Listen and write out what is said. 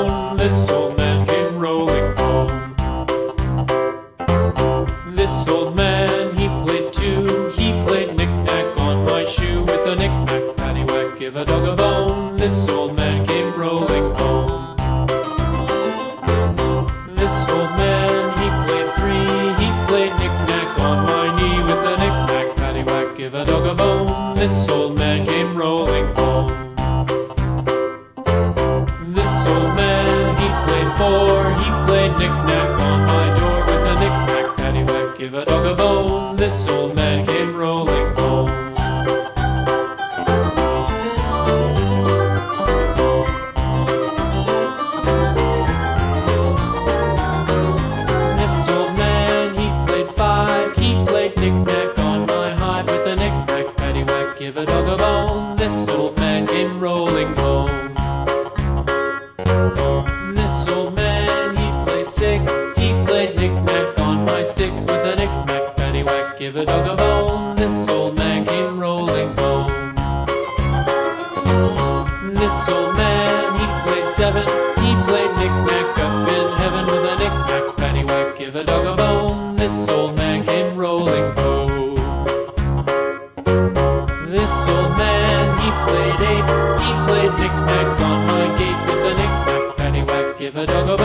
bone. This old man came rolling home. This old man, he played too. He played knick-knack on my shoe. With a knick-knack, paddywhack, give a dog a bone. This old man came rolling home. This old man, he played three. He played knick-knack on my knee. With a knick-knack, paddywhack, give a dog a bone. This old man came rolling home. This old man, he played four. He played knick-knack on my door. With a knick-knack, paddywhack, give a dog a bone. This old man came rolling home. This old man, he played five. He played knick-knack on my hive. With a knick-knack, paddywhack, give a dog a bone. This old man came rolling home. This old man, he played six. He played knick-knack on my sticks. With a knick-knack, paddywhack, give a dog a bone. This old man came rolling home. This old man, he played seven. He played knick-knack up in heaven. With a knick-knack, paddywhack, give a dog a bone. This old man came rolling home. This old man, he played eight. He played knick-knack on my gate. With a knick-knack, paddywhack, give a dog a bone.